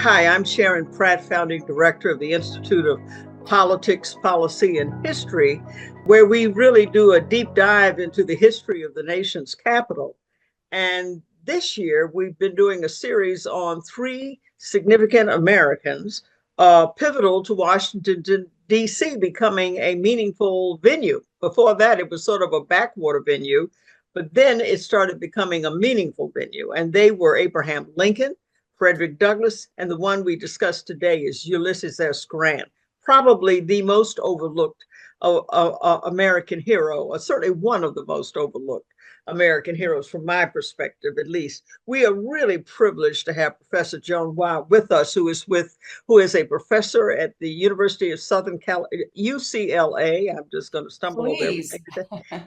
Hi, I'm Sharon Pratt, founding director of the Institute of Politics, Policy, and History, where we really do a deep dive into the history of the nation's capital. And this year, we've been doing a series on three significant Americans, pivotal to Washington, D.C. becoming a meaningful venue. Before that, it was sort of a backwater venue, but then it started becoming a meaningful venue. And they were Abraham Lincoln, Frederick Douglass, and the one we discussed today is Ulysses S. Grant, probably the most overlooked American hero, or certainly one of the most overlooked American heroes from my perspective, at least. We are really privileged to have Professor Joan Waugh with us, who is a professor at the University of Southern California, UCLA. I'm just going to stumble over Please. everything.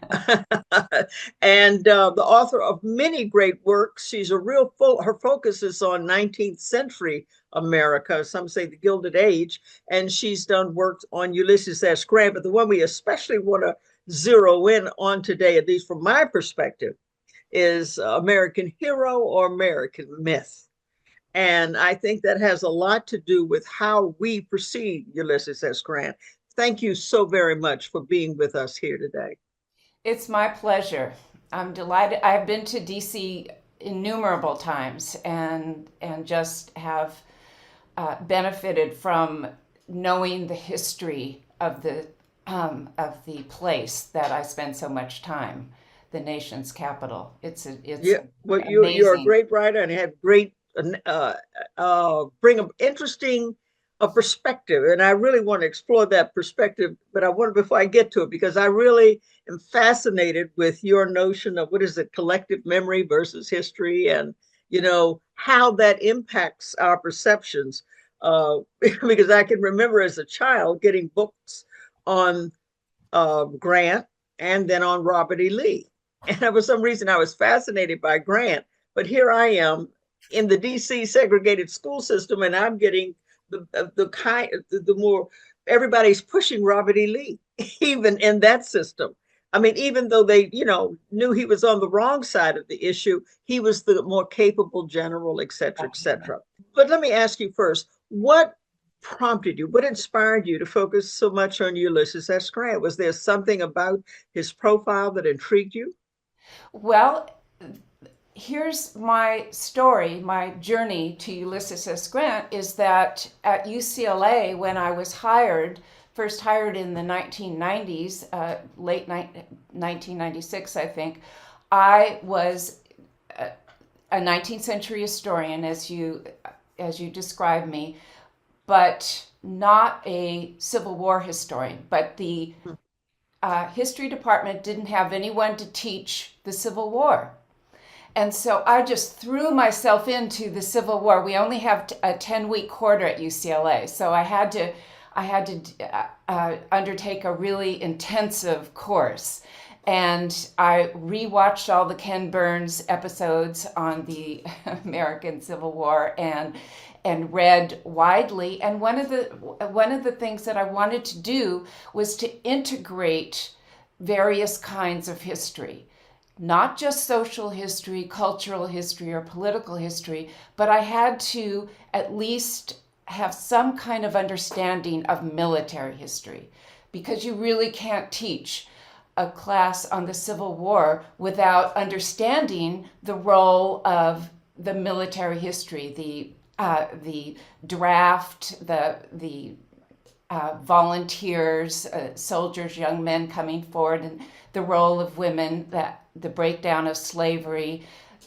And the author of many great works. She's a real her focus is on 19th century America, some say the Gilded Age, and she's done work on Ulysses S. Grant, but the one we especially want to zero in on today, at least from my perspective, is American hero or American myth. And I think that has a lot to do with how we perceive Ulysses S. Grant. Thank you so very much for being with us here today. It's my pleasure. I'm delighted. I've been to DC innumerable times and just have benefited from knowing the history of the place that I spend so much time, the nation's capital. It's well, you're a amazing. great writer and have great bring an interesting perspective, and I really want to explore that perspective. But I want before I get to it, because I really am fascinated with your notion of what is it, collective memory versus history, and how that impacts our perceptions. Because I can remember as a child getting books on Grant and then on Robert E. Lee. And for some reason, I was fascinated by Grant. But here I am in the DC segregated school system, and I'm getting the more everybody's pushing Robert E. Lee, even in that system. I mean, even though they, knew he was on the wrong side of the issue, he was the more capable general, et cetera, et cetera. But let me ask you first, what prompted you? What inspired you to focus so much on Ulysses S. Grant? Was there something about his profile that intrigued you? Well, here's my story, my journey to Ulysses S. Grant is that at UCLA, when I was first hired in the 1990s, late 1996, I think, I was a 19th century historian, as you described me, but not a Civil War historian. But the history department didn't have anyone to teach the Civil War. And so I just threw myself into the Civil War. We only have a 10-week quarter at UCLA, so I had to undertake a really intensive course. And I rewatched all the Ken Burns episodes on the American Civil War and read widely. And one of the things that I wanted to do was to integrate various kinds of history. Not just social history, cultural history, or political history, but I had to at least have some kind of understanding of military history, because you really can't teach a class on the Civil War without understanding the role of the military history, the draft, the volunteers, soldiers, young men coming forward, and the role of women, the breakdown of slavery.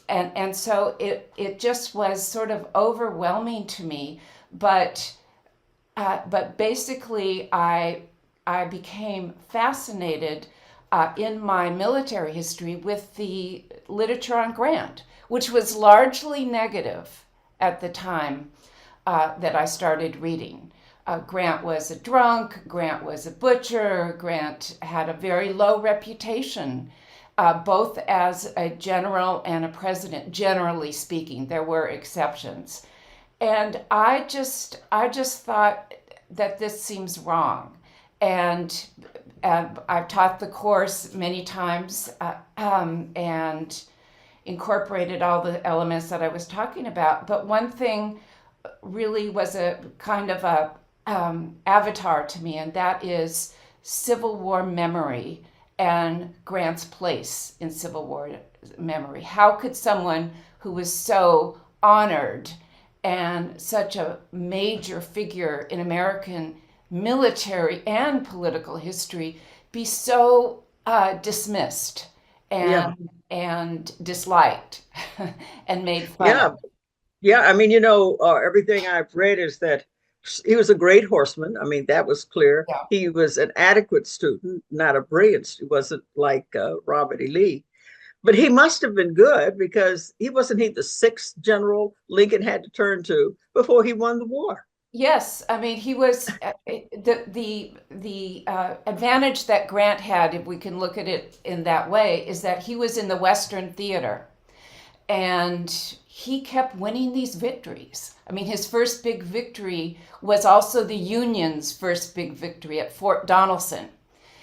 And so it just was sort of overwhelming to me. But basically, I became fascinated in my military history with the literature on Grant, which was largely negative at the time that I started reading. Grant was a drunk, Grant was a butcher, Grant had a very low reputation, both as a general and a president, generally speaking. There were exceptions. And I just thought that this seems wrong. And I've taught the course many times and incorporated all the elements that I was talking about. But one thing really was a kind of a avatar to me, and that is Civil War memory and Grant's place in Civil War memory. How could someone who was so honored and such a major figure in American military and political history be so dismissed Yeah. and disliked and made fun Yeah. of? Yeah. I mean, everything I've read is that he was a great horseman. I mean, that was clear. Yeah. He was an adequate student, not a brilliant student. He wasn't like Robert E. Lee. But he must have been good because he the sixth general Lincoln had to turn to before he won the war. Yes, I mean he was the advantage that Grant had, if we can look at it in that way, is that he was in the Western theater, and he kept winning these victories. I mean, his first big victory was also the Union's first big victory at Fort Donelson.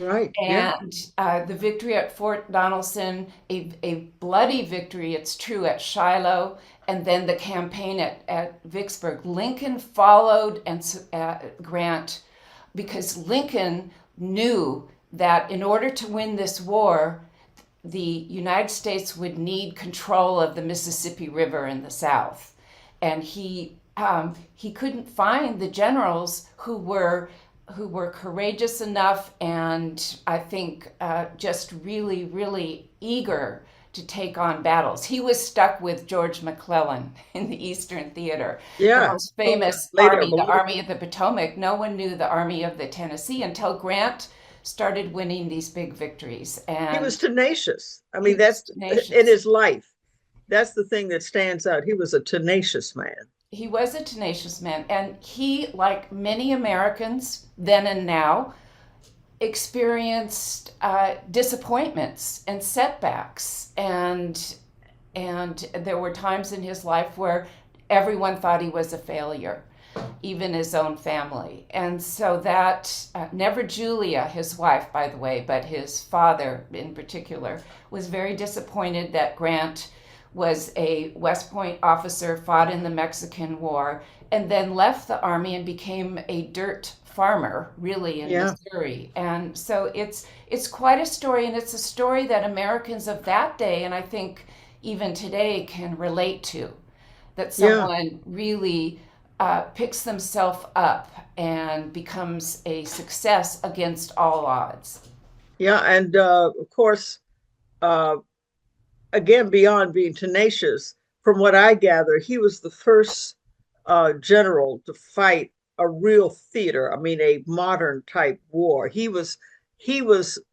Right. Yeah. And the victory at Fort Donelson, a bloody victory, it's true, at Shiloh, and then the campaign at Vicksburg. Lincoln followed Grant because Lincoln knew that in order to win this war, the United States would need control of the Mississippi River in the South. And he couldn't find the generals who were courageous enough and I think just really, really eager to take on battles. He was stuck with George McClellan in the Eastern Theater, the Yeah. most famous Later, army, the Army of the Potomac. No one knew the Army of the Tennessee until Grant started winning these big victories. he And was tenacious. I he mean, was that's in tenacious. his life. That's the thing that stands out. He was a tenacious man. He was a tenacious man. And he, like many Americans then and now, experienced disappointments and setbacks, and there were times in his life where everyone thought he was a failure, even his own family. And so that never Julia, his wife, by the way, but his father in particular, was very disappointed that Grant was a West Point officer, fought in the Mexican War, and then left the army and became a dirt farmer, really, in Yeah. Missouri. And so it's quite a story, and it's a story that Americans of that day, and I think even today, can relate to. That Yeah. someone really picks themselves up and becomes a success against all odds. Yeah. And of course, uh, again, beyond being tenacious, from what I gather, he was the first general to fight a real theater. I mean, a modern type war. He was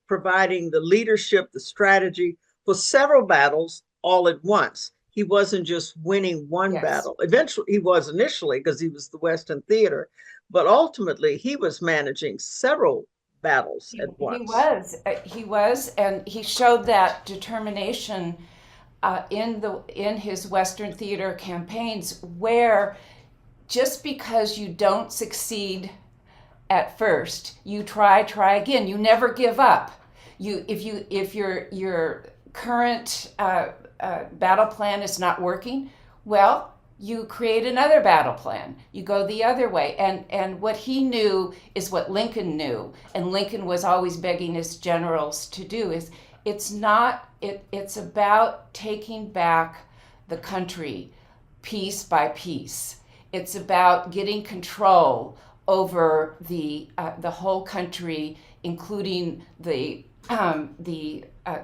providing the leadership, the strategy for several battles all at once. He wasn't just winning one Yes. battle. Eventually, he was initially because he was the Western theater, but ultimately he was managing several battles at once. He was, and he showed that determination in his Western theater campaigns, where just because you don't succeed at first, you try again. You never give up. If your current battle plan is not working, well, you create another battle plan. You go the other way. And what he knew is what Lincoln knew, and Lincoln was always begging his generals to do, is it's about taking back the country piece by piece. It's about getting control over the whole country, including the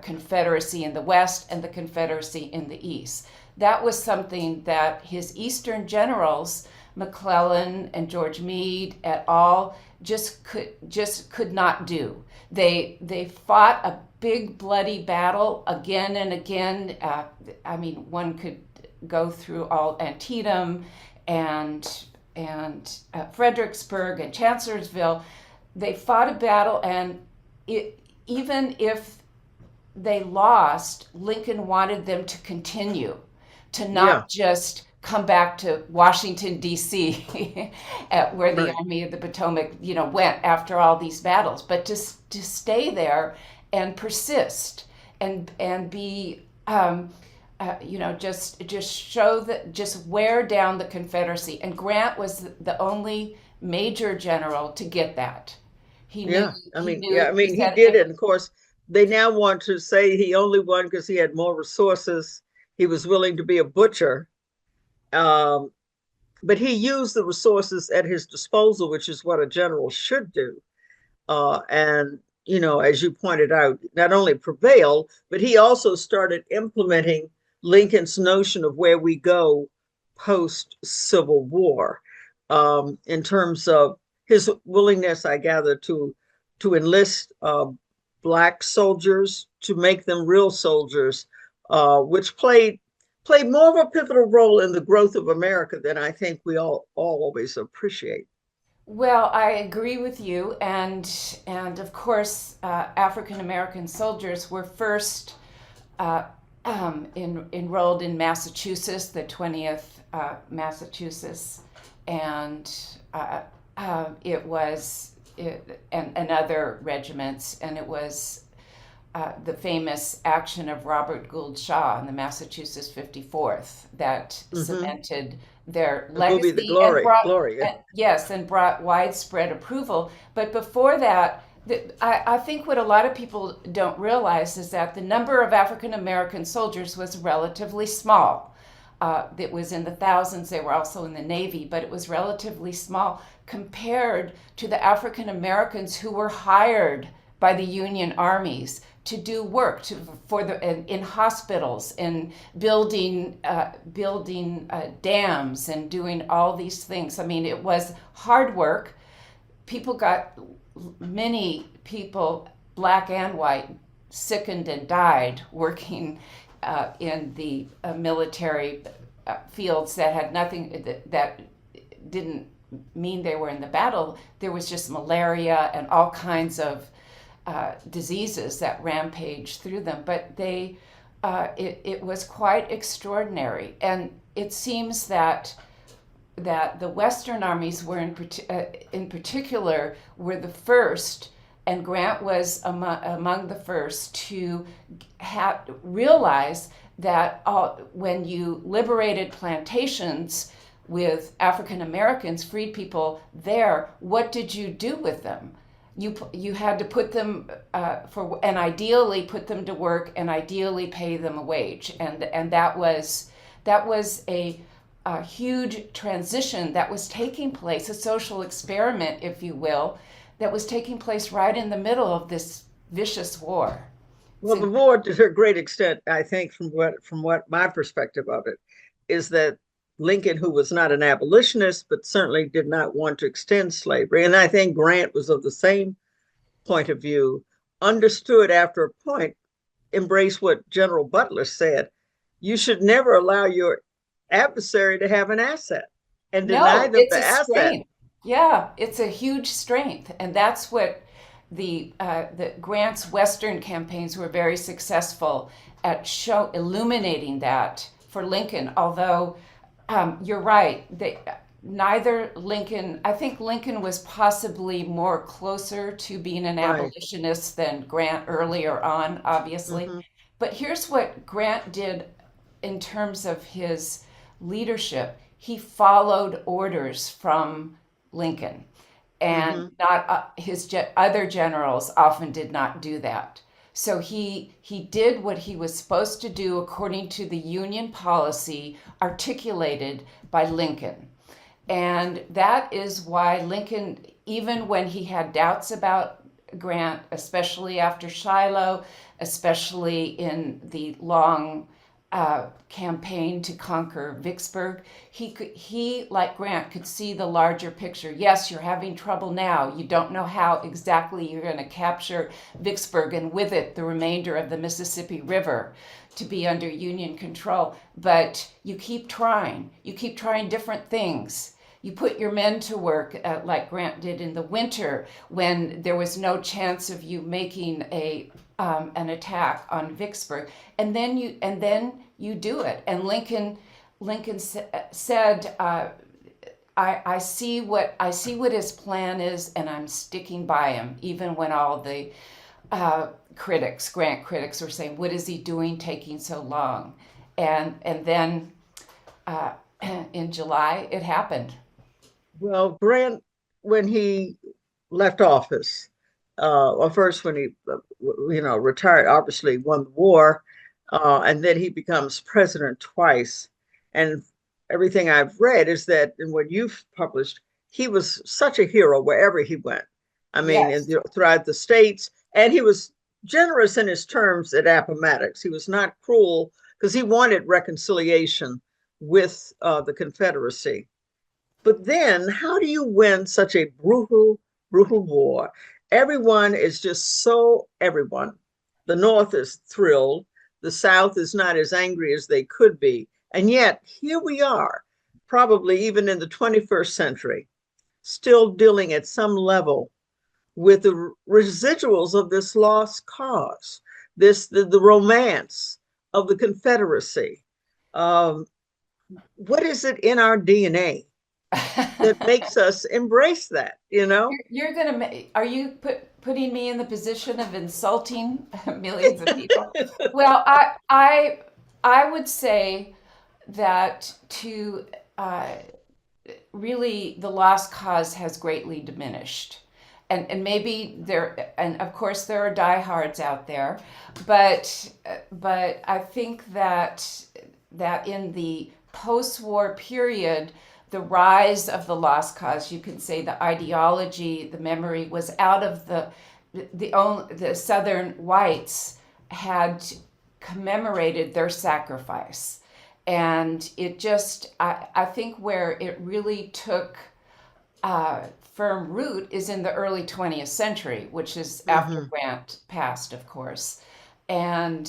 Confederacy in the West and the Confederacy in the East. That was something that his Eastern generals, McClellan and George Meade et al., just could not do. They fought a big bloody battle again and again. I mean, one could go through all Antietam and Fredericksburg and Chancellorsville. They fought a battle, and even if they lost, Lincoln wanted them to continue, to not just come back to Washington, D.C., where the Right. Army of the Potomac, went after all these battles, but to stay there and persist and be just show that, just wear down the Confederacy. And Grant was the only major general to get that. He knew. Yeah, I He mean, knew. yeah, I He mean, he said did if it. And of course, they now want to say he only won because he had more resources. He was willing to be a butcher. Um, but he used the resources at his disposal, which is what a general should do. And, as you pointed out, not only prevail, but he also started implementing Lincoln's notion of where we go post Civil War, in terms of his willingness, I gather, to enlist Black soldiers to make them real soldiers, which played more of a pivotal role in the growth of America than I think we all always appreciate. Well, I agree with you, and of course, African American soldiers were first uh, enrolled in Massachusetts, the 20th Massachusetts, and it was and other regiments, and it was the famous action of Robert Gould Shaw in the Massachusetts 54th that Mm-hmm. cemented their The movie The legacy and Glory, brought, Glory. Yeah. yes, and brought widespread approval. But before that, I think what a lot of people don't realize is that the number of African American soldiers was relatively small. It was in the thousands. They were also in the Navy, but it was relatively small compared to the African Americans who were hired by the Union armies to do work in hospitals and building dams and doing all these things. I mean, it was hard work. Many people, black and white, sickened and died working in the military fields that had nothing, that didn't mean they were in the battle. There was just malaria and all kinds of diseases that rampaged through them. But it was quite extraordinary. And it seems that the Western armies were in particular were the first, and Grant was among the first to realize that when you liberated plantations with African Americans, freed people there, what did you do with them? You had to put them and ideally put them to work and ideally pay them a wage, and that was a huge transition that was taking place, a social experiment, if you will, that was taking place right in the middle of this vicious war. Well, the war, to a great extent, I think, from what my perspective of it, is that Lincoln, who was not an abolitionist, but certainly did not want to extend slavery, and I think Grant was of the same point of view, understood after a point, embraced what General Butler said: you should never allow your adversary to have an asset and deny No, them it's the a asset. strength. Yeah, it's a huge strength, and that's what the Grant's Western campaigns were very successful at illuminating that for Lincoln. Although you're right, neither Lincoln. I think Lincoln was possibly more closer to being an Right. abolitionist than Grant earlier on, obviously. Mm-hmm. But here's what Grant did in terms of his leadership. He followed orders from Lincoln, and Mm-hmm. not other generals often did not do that. So he did what he was supposed to do according to the Union policy articulated by Lincoln. And that is why Lincoln, even when he had doubts about Grant, especially after Shiloh, especially in the long campaign to conquer Vicksburg, he, like Grant, could see the larger picture. Yes, you're having trouble now. You don't know how exactly you're going to capture Vicksburg and with it the remainder of the Mississippi River to be under Union control. But you keep trying. You keep trying different things. You put your men to work like Grant did in the winter when there was no chance of you making an attack on Vicksburg, and then you do it. And Lincoln said, I see what his plan is, and I'm sticking by him, even when all the Grant critics, were saying, "What is he doing, taking so long?" and then in July it happened. Well, Grant, when he left office, or first when he, retired, obviously won the war, and then he becomes president twice. And everything I've read is that, and what you've published, he was such a hero wherever he went. I mean, Yes. throughout the states, and he was generous in his terms at Appomattox. He was not cruel because he wanted reconciliation with the Confederacy. But then, how do you win such a brutal, brutal war? Everyone is just so everyone. The North is thrilled. The South is not as angry as they could be. And yet, here we are, probably even in the 21st century, still dealing at some level with the residuals of this lost cause, the romance of the Confederacy. Um, what is it in our DNA that makes us embrace that, you know? You're gonna. Are you putting me in the position of insulting millions of people? Well, I would say that to really the lost cause has greatly diminished. And maybe there, and of course there are diehards out there, but I think that in the post-war period, the rise of the lost cause, you can say the ideology, the memory was out of the Southern whites had commemorated their sacrifice. And it just, I think where it really took firm root is in the early 20th century, which is after Grant passed, of course. And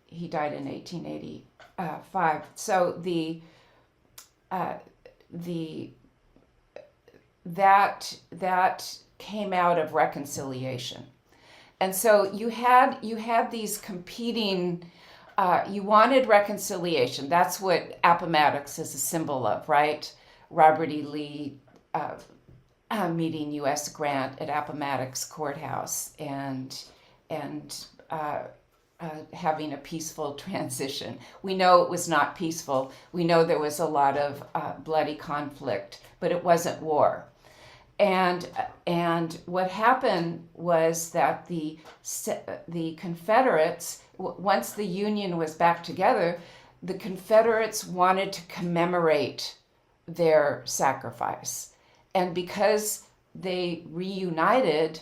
he died in 1885. So the that came out of reconciliation. And so you had these competing. You wanted reconciliation. That's what Appomattox is a symbol of, right? Robert E. Lee meeting U.S. Grant at Appomattox Courthouse and having a peaceful transition. We know it was not peaceful. We know there was a lot of bloody conflict, but it wasn't war. And what happened was that the Confederates, once the Union was back together, the Confederates wanted to commemorate their sacrifice. And because they reunited,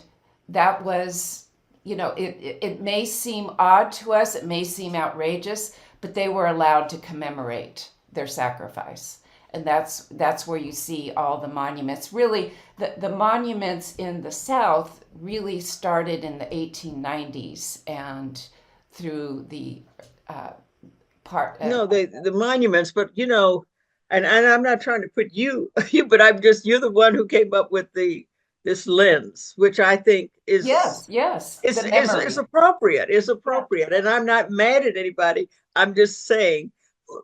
that was, it may seem odd to us, it may seem outrageous, but they were allowed to commemorate their sacrifice. And that's where you see all the monuments. Really, the monuments in the South really started in the 1890s and through the part. No, the monuments, but and I'm not trying to put you, but you're the one who came up with this lens, which I think yes, the is memory. appropriate, Yeah. and I'm not mad at anybody. I'm just saying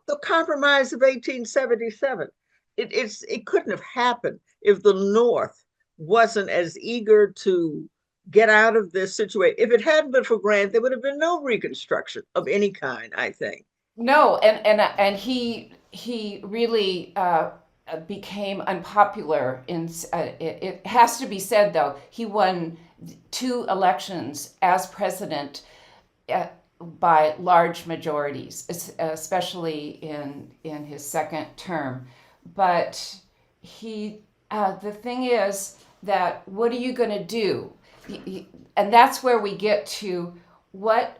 the compromise of 1877. It couldn't have happened if the North wasn't as eager to get out of this situation. If it hadn't been for Grant, there would have been no Reconstruction of any kind, I think. No, and he really became unpopular. It has to be said though, he won 2 elections as president uh, by large majorities, especially in his second term. But the thing is that what are you going to do? And that's where we get to what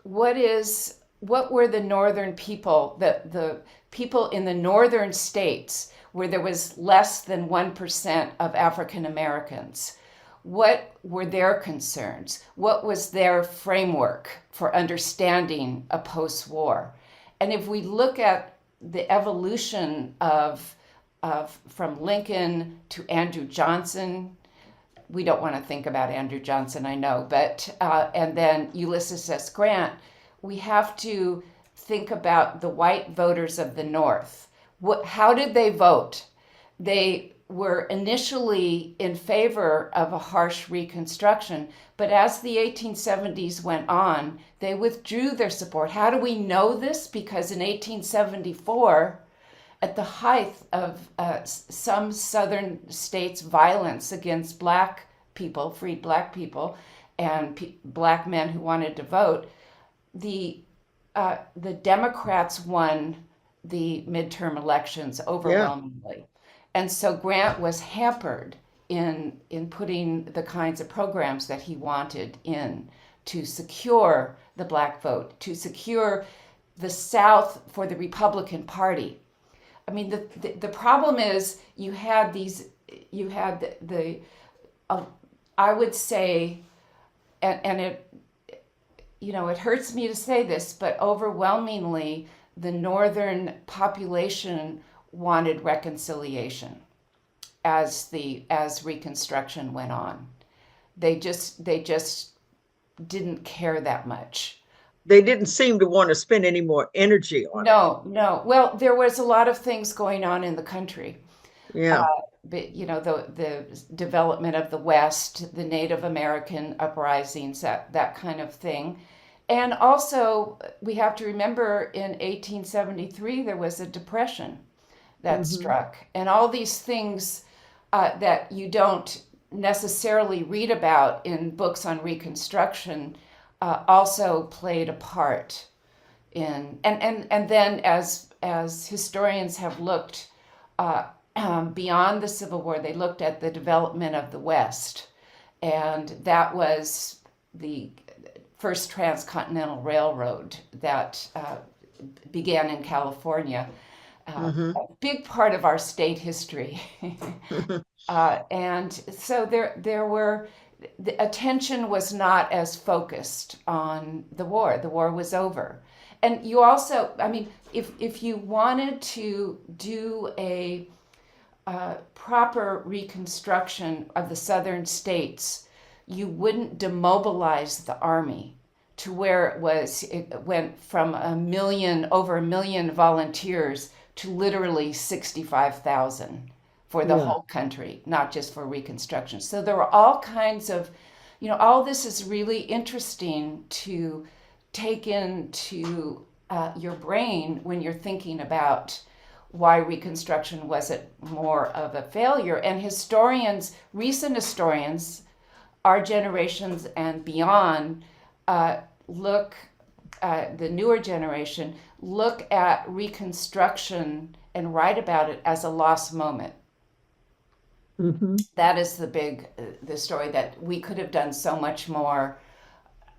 what were the northern people, the people in the northern states where there was less than 1% of African Americans, what were their concerns? What was their framework for understanding a post-war? And if we look at the evolution of from Lincoln to Andrew Johnson, we don't want to think about Andrew Johnson, I know, but and then Ulysses S. Grant, we have to think about the white voters of the North. How did they vote? They were initially in favor of a harsh Reconstruction, but as the 1870s went on, they withdrew their support. How do we know this? Because in 1874, at the height of some southern states' violence against black people, freed black people, and black men who wanted to vote, the the Democrats won the midterm elections Yeah. overwhelmingly, and so Grant was hampered in putting the kinds of programs that he wanted in to secure the black vote, to secure the South for the Republican Party. I mean, the problem is you had I would say, and it, it hurts me to say this, but overwhelmingly, the Northern population wanted reconciliation as Reconstruction went on. They just didn't care that much. They didn't seem to want to spend any more energy on it. No, no. Well, there was a lot of things going on in the country. Yeah. But the development of the West, the Native American uprisings, that kind of thing. And also, we have to remember in 1873 there was a depression that Hmm. struck, and all these things that you don't necessarily read about in books on Reconstruction also played a part in, and then as historians have looked beyond the Civil War, they looked at the development of the West, and that was the first transcontinental railroad that began in California. Hmm. A big part of our state history. And so there were, the attention was not as focused on the war. The war was over. And you also, I mean, if you wanted to do a proper reconstruction of the southern states, you wouldn't demobilize the army to where it went from over a million volunteers to literally 65,000 for the Yeah. whole country, not just for Reconstruction. So there were all kinds of, all this is really interesting to take into your brain when you're thinking about why Reconstruction wasn't more of a failure. And historians, recent historians, our generations and beyond, look, the newer generation, look at Reconstruction and write about it as a lost moment. Hmm. That is the story that we could have done so much more.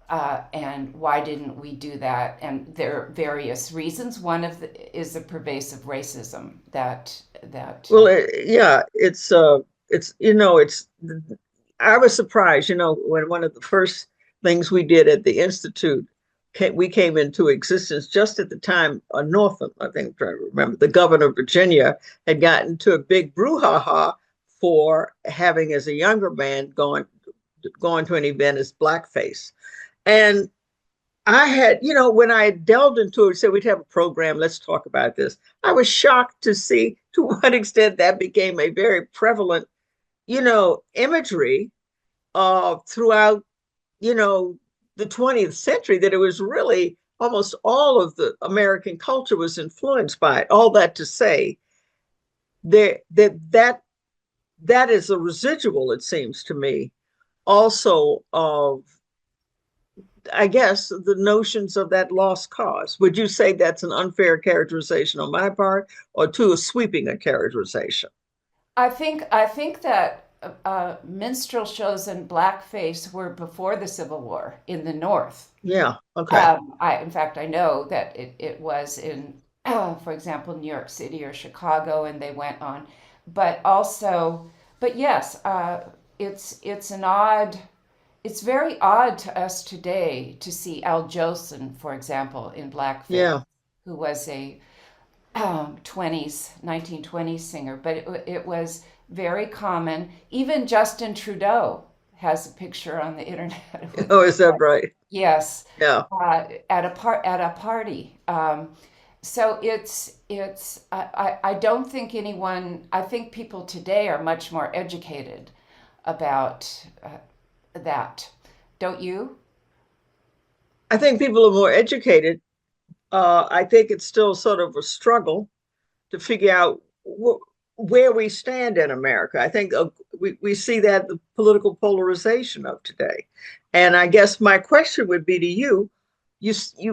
And why didn't we do that? And there are various reasons. One is the pervasive racism that Well, yeah, it's I was surprised, when one of the first things we did at the Institute, we came into existence just at the time Northam, I think, I'm trying to remember, the governor of Virginia had gotten to a big brouhaha for having, as a younger man, going to an event as blackface. And I had, when I delved into it, said we'd have a program, let's talk about this. I was shocked to see to what extent that became a very prevalent, imagery throughout, the 20th century, that it was really almost all of the American culture was influenced by it. All that to say, that is a residual, it seems to me, also of, I guess, the notions of that lost cause. Would you say that's an unfair characterization on my part, or too sweeping a characterization? I think that minstrel shows in blackface were before the Civil War in the North. Yeah. Okay. In fact, I know that it was in, for example, New York City or Chicago, and they went on. But also, but yes, it's an odd. It's very odd to us today to see Al Jolson, for example, in blackface, Yeah. who was a 1920s singer, but it was very common. Even Justin Trudeau has a picture on the internet with, Oh, is that right? yes, Yeah. at a party. So I don't think anyone, I think people today are much more educated about that. Don't you? I think people are more educated. I think it's still sort of a struggle to figure out where we stand in America. I think we see that the political polarization of today. And I guess my question would be to you,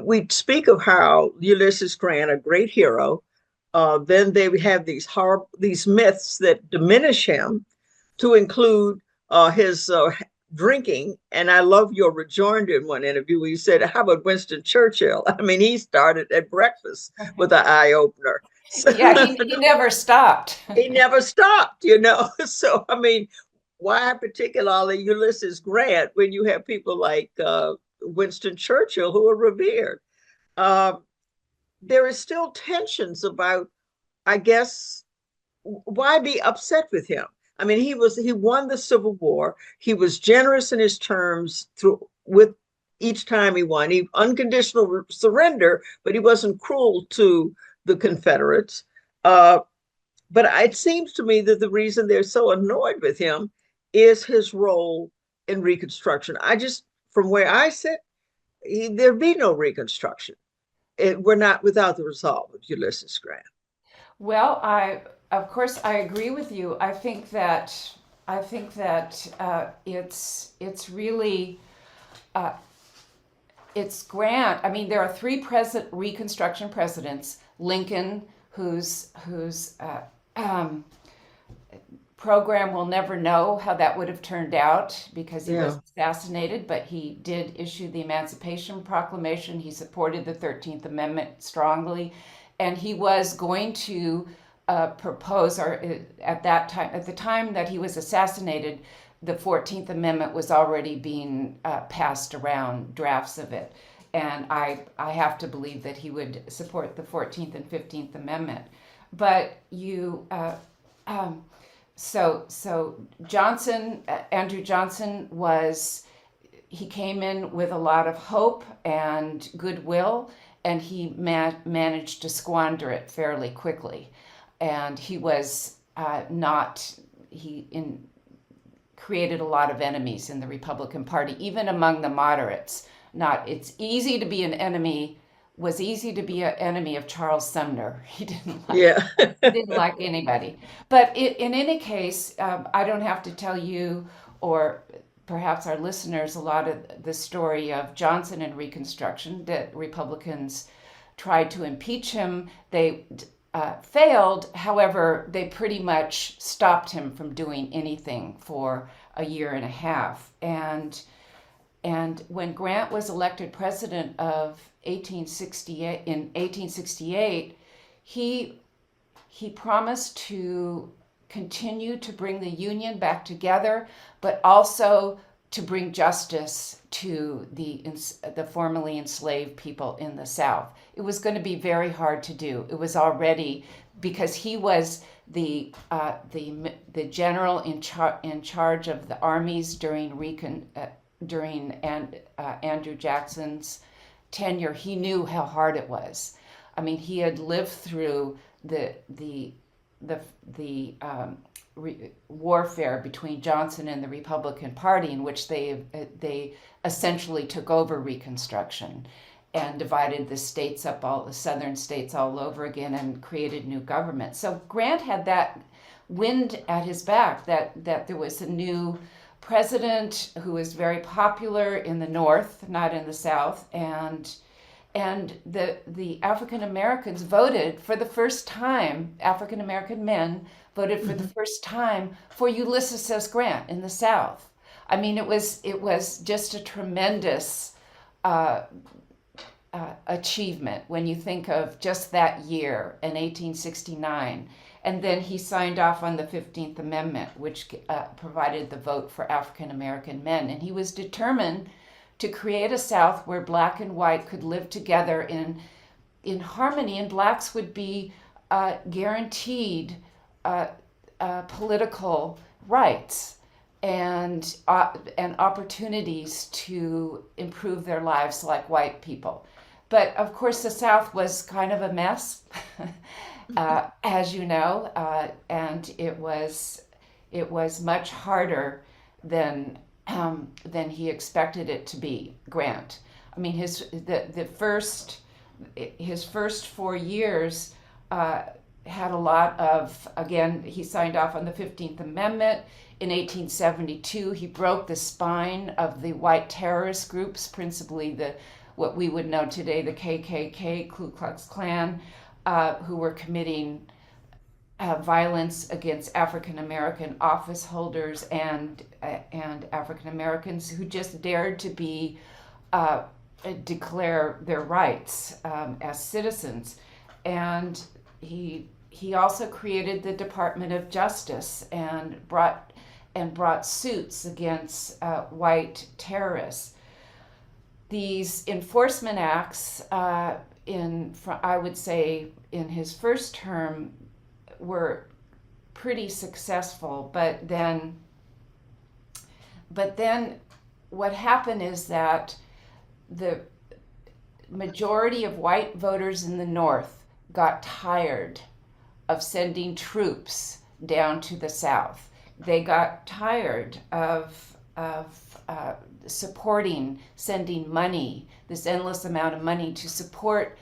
we speak of how Ulysses Grant, a great hero, then they have these myths that diminish him to include his drinking. And I love your rejoinder in one interview where you said, how about Winston Churchill? I mean, he started at breakfast with an eye opener. So, Yeah, he never stopped. he never stopped, you know. So, I mean, why particularly Ulysses Grant when you have people like Winston Churchill who are revered? Uh, there is still tensions about, I guess, why be upset with him? I mean, he won the Civil War. He was generous in his terms through with each time he won. He unconditional surrender, but he wasn't cruel to the Confederates. Uh, but it seems to me that the reason they're so annoyed with him is his role in Reconstruction. From where I sit, there'd be no Reconstruction. We're not without the resolve of Ulysses Grant. Well, of course I agree with you. I think that it's really uh, it's Grant. I mean, there are three Reconstruction presidents: Lincoln, whose program we'll never know how that would have turned out because he Yeah. was assassinated, but he did issue the Emancipation Proclamation. He supported the 13th Amendment strongly, and he was going to propose, or at that time, at the time that he was assassinated, the 14th Amendment was already being passed around, drafts of it. And I have to believe that he would support the 14th and 15th Amendment. But um, so Andrew Johnson he came in with a lot of hope and goodwill, and he managed to squander it fairly quickly. And he was not, he in, created a lot of enemies in the Republican Party, even among the moderates. It's easy to be an enemy, was easy to be an enemy of Charles Sumner. Yeah. Didn't like anybody. But in any case, I don't have to tell you or perhaps our listeners a lot of the story of Johnson and Reconstruction, that Republicans tried to impeach him. They failed. However, they pretty much stopped him from doing anything for a year and a half. And when Grant was elected president of 1868, in 1868, he promised to continue to bring the Union back together, but also to bring justice to the formerly enslaved people in the South. It was going to be very hard to do. It was already, because he was the general in charge of the armies during Andrew Jackson's tenure. He knew how hard it was. I mean, he had lived through the warfare between Johnson and the Republican Party, in which they essentially took over Reconstruction and divided the states up, all the southern states all over again, and created new government. So Grant had that wind at his back, that there was a new president who was very popular in the North, not in the South, and the African Americans voted for the first time. African American men voted for the first time for Ulysses S. Grant in the South. I mean, it was just a tremendous achievement when you think of just that year in 1869. And then he signed off on the 15th Amendment, which provided the vote for African American men. And he was determined to create a South where black and white could live together in harmony, and blacks would be guaranteed political rights and opportunities to improve their lives like white people. But of course, the South was kind of a mess, as you know, and it was much harder than he expected it to be. Grant, I mean, his first 4 years had a lot of, again, he signed off on the 15th Amendment. In 1872, he broke the spine of the white terrorist groups, principally what we would know today, the KKK, Ku Klux Klan, who were committing violence against African American office holders and African Americans who just dared to declare their rights as citizens. And he also created the Department of Justice and brought suits against white terrorists. These enforcement acts, I would say, in his first term, were pretty successful. But then what happened is that the majority of white voters in the North got tired of sending troops down to the South. They got tired of sending money, this endless amount of money to support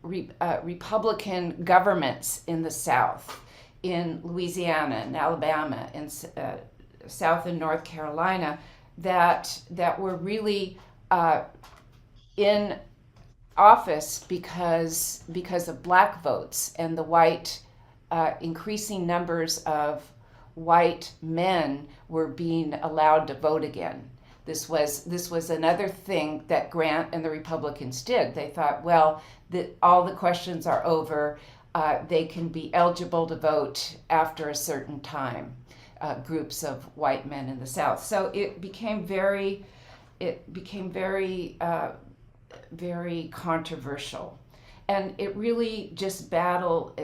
Republican governments in the South, in Louisiana and Alabama, and South and North Carolina, that were really in office because of black votes and the increasing numbers of white men were being allowed to vote again. This was another thing that Grant and the Republicans did. They thought, well, all the questions are over. They can be eligible to vote after a certain time. Groups of white men in the South. So it became very very controversial, and it really just battled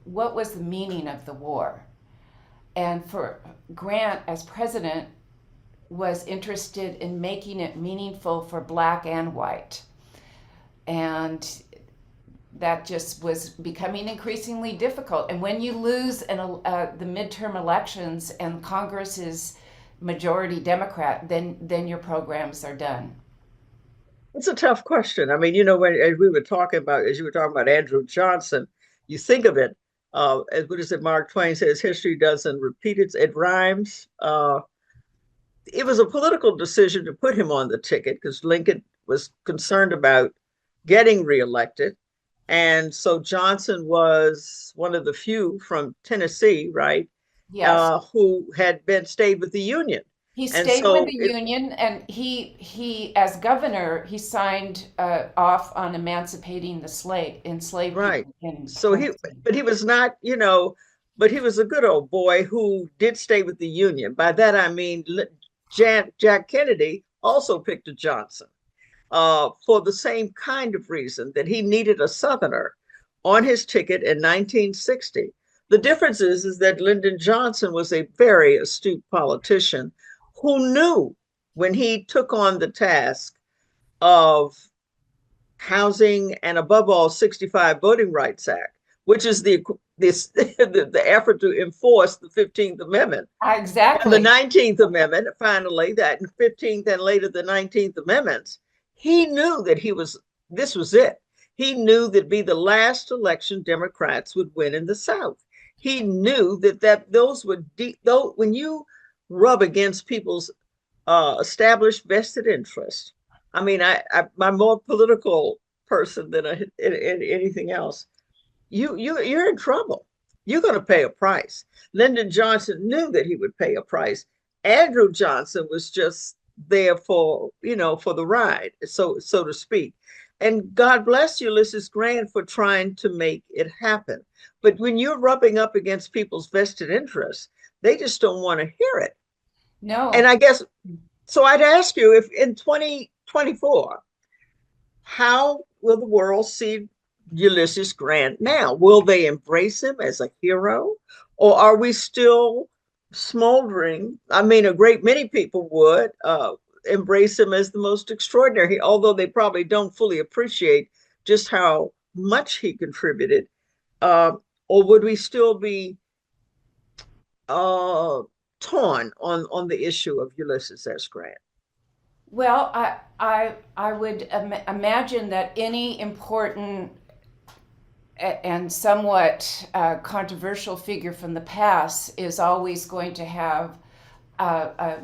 what was the meaning of the war. And for Grant, as president, was interested in making it meaningful for black and white, and that just was becoming increasingly difficult. And when you lose the midterm elections and Congress is majority Democrat, then your programs are done. It's a tough question. I mean, as you were talking about Andrew Johnson, you think of it, as what is it, Mark Twain says, history doesn't repeat it rhymes. It was a political decision to put him on the ticket because Lincoln was concerned about getting reelected. And so Johnson was one of the few from Tennessee, right? Yes. Who had stayed with the Union. He And stayed with so the Union, and he as governor, he signed off on emancipating the enslaved right. people in So Tennessee. but he was not, but he was a good old boy who did stay with the Union. By that, I mean, Jack Kennedy also picked a Johnson for the same kind of reason that he needed a Southerner on his ticket in 1960. The difference is that Lyndon Johnson was a very astute politician who knew when he took on the task of housing and above all 65 Voting Rights Act, which is the effort to enforce the 15th Amendment. And the Exactly. 19th Amendment, finally, that 15th and later the 19th Amendments, he knew that this was it. He knew that be the last election Democrats would win in the South. He knew that those would, when you rub against people's established vested interest. I mean, I'm more political person than anything else. You're in trouble. You're going to pay a price. Lyndon Johnson knew that he would pay a price. Andrew Johnson was just there for the ride, so to speak. And God bless Ulysses Grant for trying to make it happen. But when you're rubbing up against people's vested interests, they just don't want to hear it. And No. I guess, so I'd ask you, if in 2024, how will the world see Ulysses Grant now? Will they embrace him as a hero? Or are we still smoldering? I mean, a great many people would. embrace him as the most extraordinary, although they probably don't fully appreciate just how much he contributed. Uh, or would we still be uh, torn on the issue of Ulysses S. Grant? Well, I would imagine that any important and somewhat controversial figure from the past is always going to have a,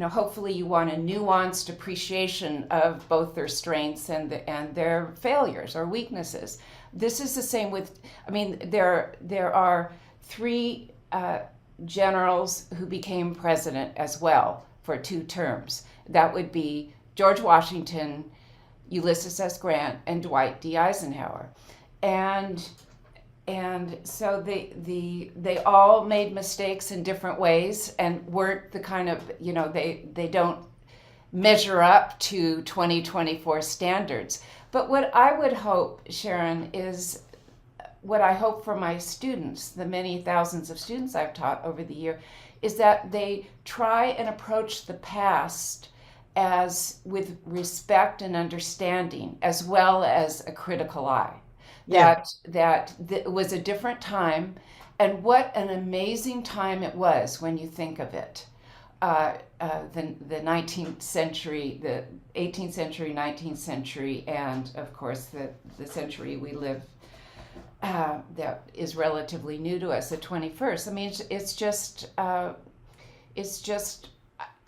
hopefully you want a nuanced appreciation of both their strengths and their failures or weaknesses. This is the same with, I mean, there are three generals who became president as well for 2 terms. That would be George Washington, Ulysses S. Grant, and Dwight D. Eisenhower. And so they all made mistakes in different ways and weren't the kind of, they don't measure up to 2024 standards. But what I would hope, Sharon, is what I hope for my students, the many thousands of students I've taught over the year, is that they try and approach the past as with respect and understanding, as well as a critical eye. Yeah. That it was a different time, and what an amazing time it was when you think of it. The 19th century, the 18th century, 19th century, and of course the century we live that is relatively new to us, the 21st. I mean, it's just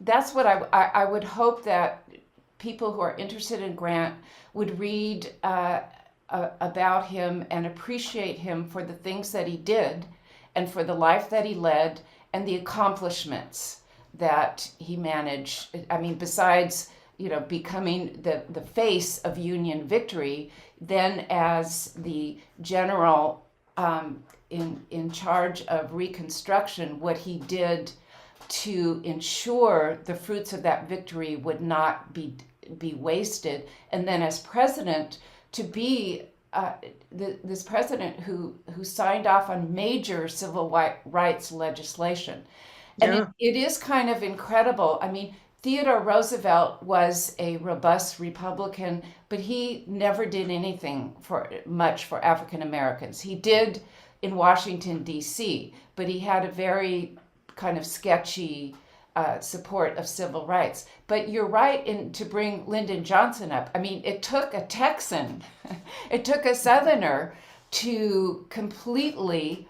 that's what I would hope that people who are interested in Grant would read about him and appreciate him for the things that he did and for the life that he led and the accomplishments that he managed. I mean, besides, becoming the face of Union victory, then as the general in charge of Reconstruction, what he did to ensure the fruits of that victory would not be wasted, and then as president to be this president who signed off on major civil rights legislation. And Yeah. it is kind of incredible. I mean, Theodore Roosevelt was a robust Republican, but he never did anything much for African Americans. He did in Washington, D.C., but he had a very kind of sketchy support of civil rights. But you're right to bring Lyndon Johnson up. I mean, it took a Texan, it took a Southerner to completely,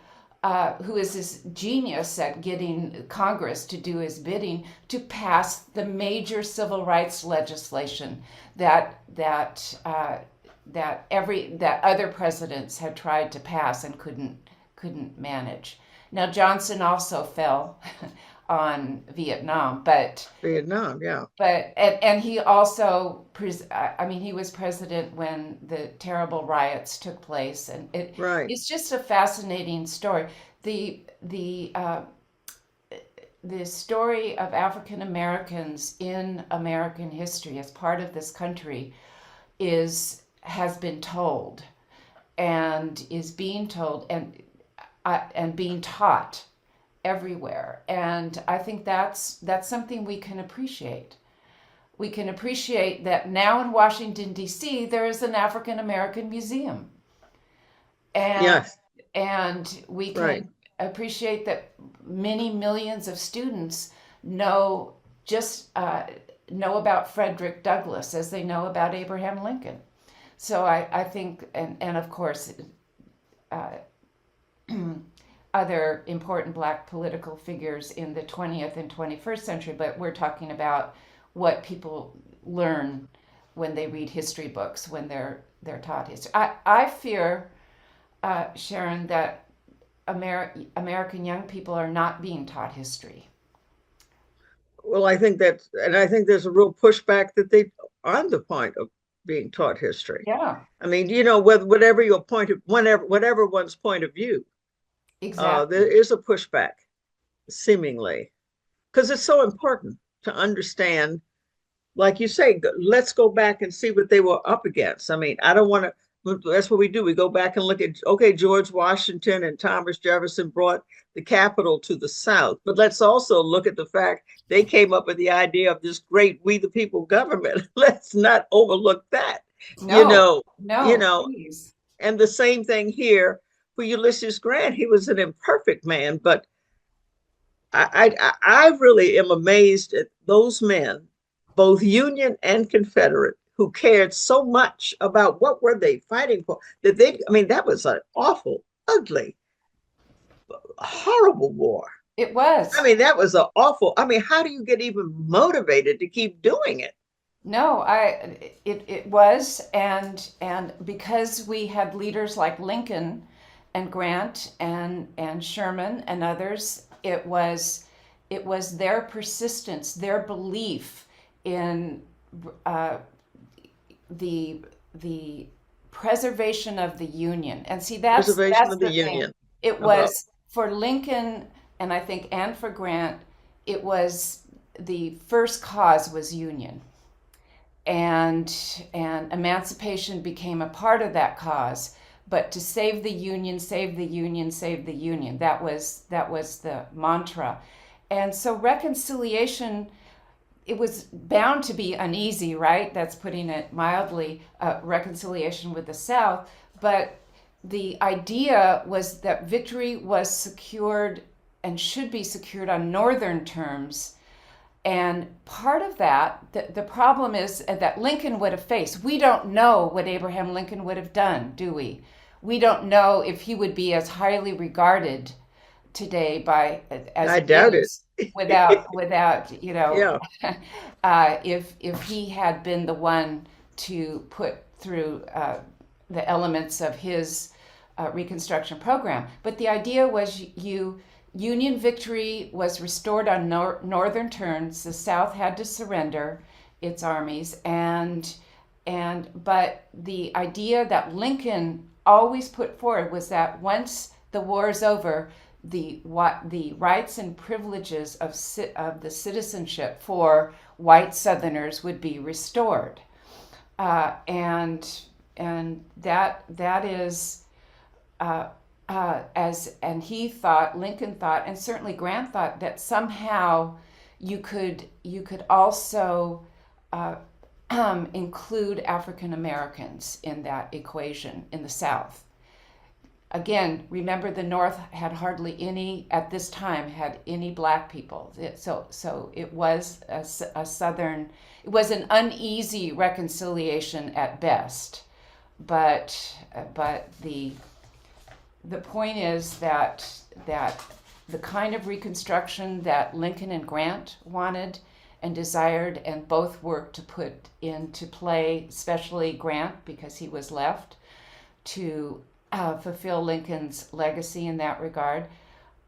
who is this genius at getting Congress to do his bidding, to pass the major civil rights legislation that other presidents had tried to pass and couldn't manage. Now Johnson also fell on Vietnam, but Vietnam. Yeah. and he also, I mean, he was president when the terrible riots took place, and Right. it's just a fascinating story. The story of African Americans in American history as part of this country has been told, and is being told, and being taught everywhere. And I think that's something we can appreciate. We can appreciate that now in Washington, D.C., there is an African American museum. And Yes. we Right. can appreciate that many millions of students know about Frederick Douglass as they know about Abraham Lincoln. So I think, and of course, other important Black political figures in the 20th and 21st century, but we're talking about what people learn when they read history books, when they're taught history. I fear, Sharon, that American young people are not being taught history. Well, I think and I think there's a real pushback that they on the point of being taught history. Yeah, I mean, whatever your point of, whatever one's point of view, there exactly. is a pushback, seemingly, because it's so important to understand. Like you say, let's go back and see what they were up against. I mean, I don't want to That's what we do. We go back and look at, okay, George Washington and Thomas Jefferson brought the capital to the South. But let's also look at the fact they came up with the idea of this great we the people government. Let's not overlook that, you No, know, you no, know, please. and the same thing here for Ulysses Grant. He was an imperfect man, but I really am amazed at those men, both Union and Confederate, who cared so much about what were they fighting for. That they, I mean, that was an awful, ugly, horrible war. It I was. mean, that was an awful. I mean, how do you get even motivated to keep doing it? No, it was, and because we had leaders like Lincoln and Grant and Sherman and others, it was their persistence, their belief in uh, the preservation of the Union. And see, that's Preservation that's of the the thing. Union. It Uh-huh. was for Lincoln, and I think, and for Grant, it was the first cause was Union, and emancipation became a part of that cause. But to save the union, save the union, save the union, that was the mantra. And so reconciliation, it was bound to be uneasy, right? That's putting it mildly, reconciliation with the South. But the idea was that victory was secured and should be secured on Northern terms. And part of that, the problem is that Lincoln would have faced. We don't know what Abraham Lincoln would have done, do we? We don't know if he would be as highly regarded today by as I he doubt it. is without Yeah. if he had been the one to put through the elements of his Reconstruction program. But the idea was Union victory was restored on northern terms. The South had to surrender its armies, but the idea that Lincoln always put forward was that once the war is over, the rights and privileges of the citizenship for white Southerners would be restored, and that is and he thought, Lincoln thought, and certainly Grant thought that somehow you could also include African Americans in that equation in the South. Again, remember the North had hardly any at this time had any black people. So it was a Southern. It was an uneasy reconciliation at best, but the point is that the kind of Reconstruction that Lincoln and Grant wanted and desired, and both worked to put into play, especially Grant because he was left to fulfill Lincoln's legacy in that regard,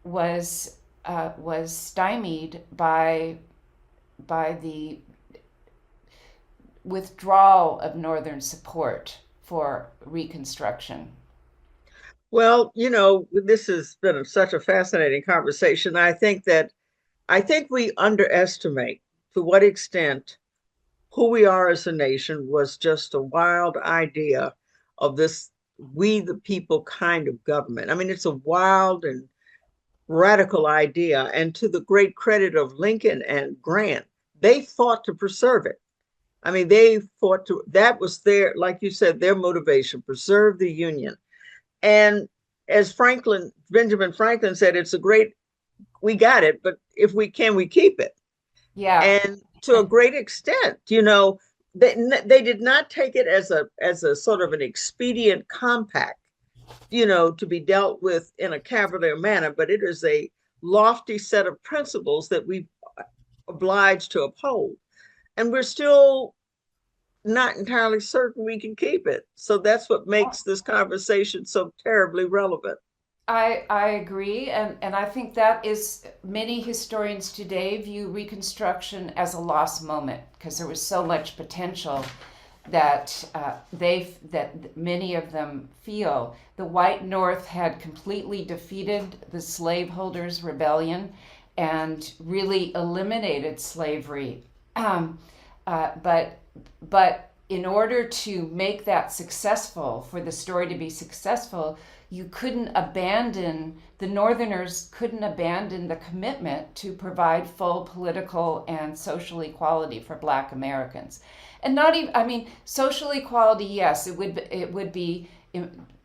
was stymied by the withdrawal of Northern support for Reconstruction. Well, this has been such a fascinating conversation. I think we underestimate to what extent who we are as a nation was just a wild idea of this we the people kind of government. I mean, it's a wild and radical idea. And to the great credit of Lincoln and Grant, they fought to preserve it. I mean, they fought to, that was their, like you said, their motivation, preserve the Union. And as Benjamin Franklin said, it's a great, we got it, but if we can, we keep it. Yeah. And to a great extent, they did not take it as a sort of an expedient compact, to be dealt with in a cavalier manner, but it is a lofty set of principles that we obliged to uphold. And we're still not entirely certain we can keep it. So that's what makes this conversation so terribly relevant. I agree, and I think that is many historians today view Reconstruction as a lost moment because there was so much potential that that many of them feel the white North had completely defeated the slaveholders' rebellion and really eliminated slavery, but in order to make that successful, for the story to be successful, the Northerners couldn't abandon the commitment to provide full political and social equality for Black Americans. And not even, I mean, social equality, yes, it would be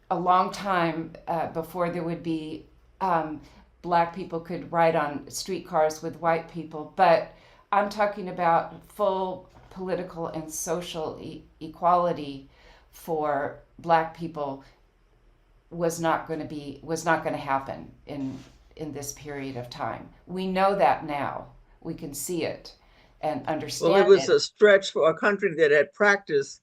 a long time before there would be Black people could ride on streetcars with white people, but I'm talking about full political and social equality for Black people was not going to happen in this period of time. We know that now. We can see it and Well, it understand was it. a stretch for a country that had practiced.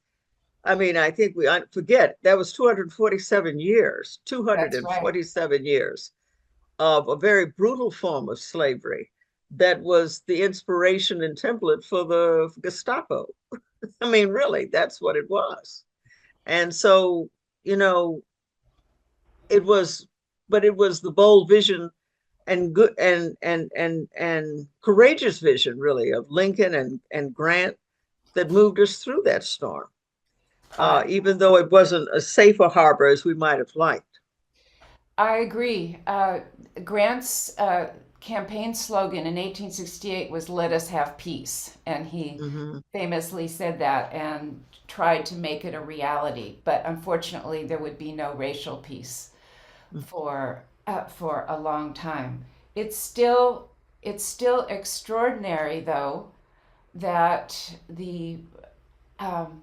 I mean, I think we forget that was 247 years, That's right. 247 years of a very brutal form of slavery that was the inspiration and template for the Gestapo. I mean, really, that's what it was. And so, you know, it was, but it was the bold vision and good and courageous vision, really, of Lincoln and Grant that moved us through that storm. I Even though it wasn't a safer harbor as we might have liked. I agree. Grant's campaign slogan in 1868 was "Let us have peace," and he Mm-hmm. famously said that and tried to make it a reality. But unfortunately, there would be no racial peace for a long time. It's still it's still extraordinary, though, that the um,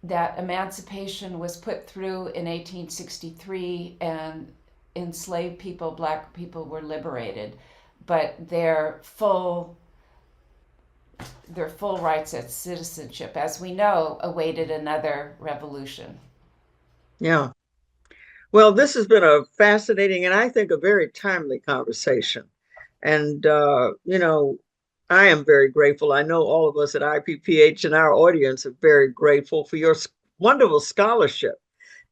that emancipation was put through in 1863 and enslaved people, Black people, were liberated, but their full rights as citizenship, as we know, awaited another revolution. Yeah. Well, this has been a fascinating and I think a very timely conversation. And, I am very grateful. I know all of us at IPPH and our audience are very grateful for your wonderful scholarship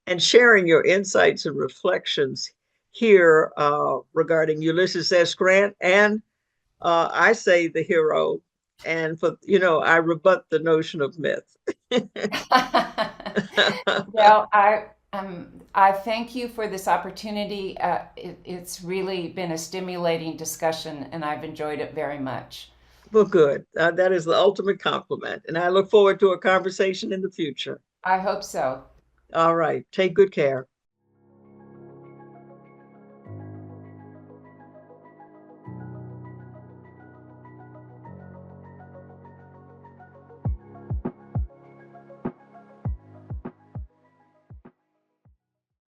and sharing your insights and reflections here regarding Ulysses S. Grant and I say the hero. And I rebut the notion of myth. Well, I thank you for this opportunity. It's really been a stimulating discussion, and I've enjoyed it very much. Well, good. That is the ultimate compliment. And I look forward to a conversation in the future. I hope so. All right. Take good care.